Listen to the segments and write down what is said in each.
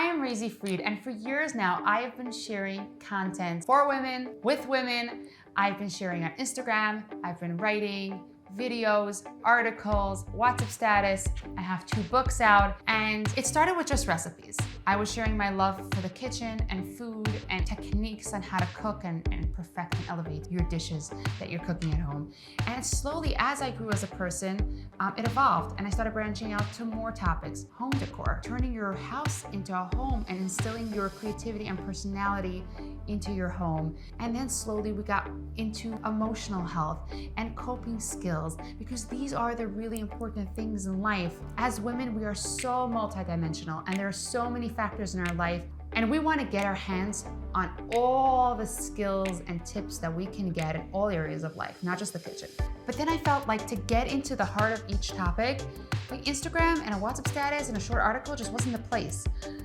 I am Raizy Fried, and for years now, I have been sharing content for women, with women. I've been sharing on Instagram, I've been writing videos, articles, WhatsApp status. I have 2 books out, and it started with just recipes. I was sharing my love for the kitchen and food and techniques on how to cook and perfect and elevate your dishes that you're cooking at home. And slowly, as I grew as a person, it evolved, and I started branching out to more topics. Home decor, turning your house into a home and instilling your creativity and personality into your home. And then slowly we got into emotional health and coping skills, because these are the really important things in life. As women, we are so multidimensional, and there are so many factors in our life, and we want to get our hands on all the skills and tips that we can get in all areas of life, not just the kitchen. But then I felt like to get into the heart of each topic, like Instagram and a WhatsApp status and a short article just wasn't the place.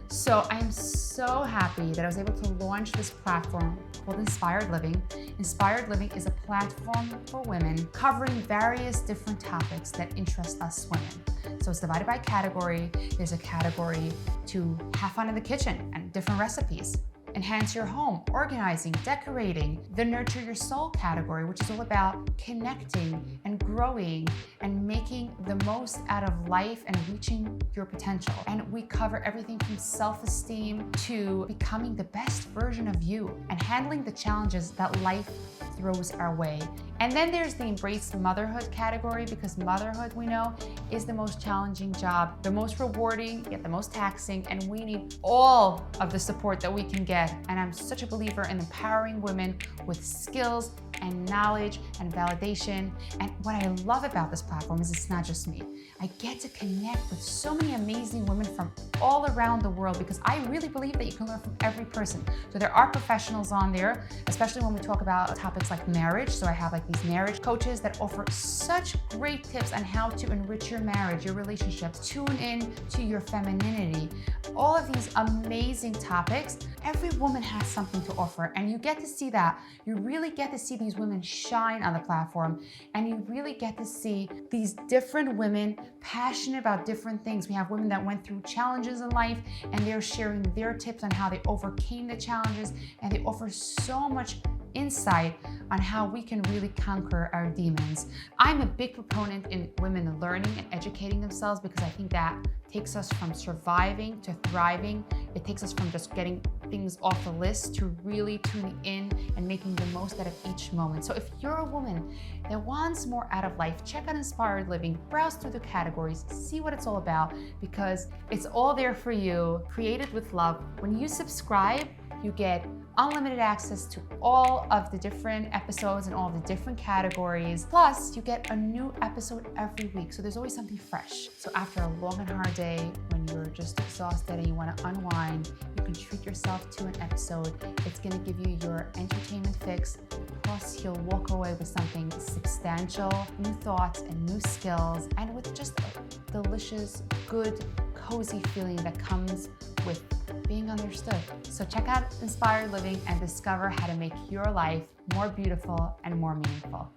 So I am so happy that I was able to launch this platform called Inspired Living. Inspired Living is a platform for women covering various different topics that interest us women. So it's divided by category. There's a category to have fun in the kitchen and different recipes. Enhance your home, organizing, decorating. The Nurture Your Soul category, which is all about connecting and growing and making the most out of life and reaching your potential. And we cover everything from self-esteem to becoming the best version of you and handling the challenges that life throws our way. And then there's the Embrace Motherhood category, because motherhood, we know, is the most challenging job, the most rewarding, yet the most taxing, and we need all of the support that we can get. And I'm such a believer in empowering women with skills and knowledge and validation. And what I love about this platform is it's not just me. I get to connect with so many amazing women from all around the world, because I really believe that you can learn from every person. So there are professionals on there, especially when we talk about topics like marriage. So I have like these marriage coaches that offer such great tips on how to enrich your marriage, your relationships, tune in to your femininity. All of these amazing topics. Every woman has something to offer, and you get to see that. You really get to see these women shine on the platform, and you really get to see these different women passionate about different things. We have women that went through challenges in life, and they're sharing their tips on how they overcame the challenges, and they offer so much insight on how we can really conquer our demons. I'm a big proponent in women learning and educating themselves, because I think that takes us from surviving to thriving. It takes us from just getting things off the list to really tuning in and making the most out of each moment. So if you're a woman that wants more out of life, check out Inspired Living, browse through the categories, see what it's all about, because it's all there for you, created with love. When you subscribe, you get unlimited access to all of the different episodes and all of the different categories. Plus, you get a new episode every week, so there's always something fresh. So after a long and hard day, when you're just exhausted and you want to unwind, you can treat yourself to an episode. It's going to give you your entertainment fix. Plus, you'll walk away with something substantial, new thoughts and new skills, and with just a delicious, good, cozy feeling that comes with being understood. So check out Inspired Living and discover how to make your life more beautiful and more meaningful.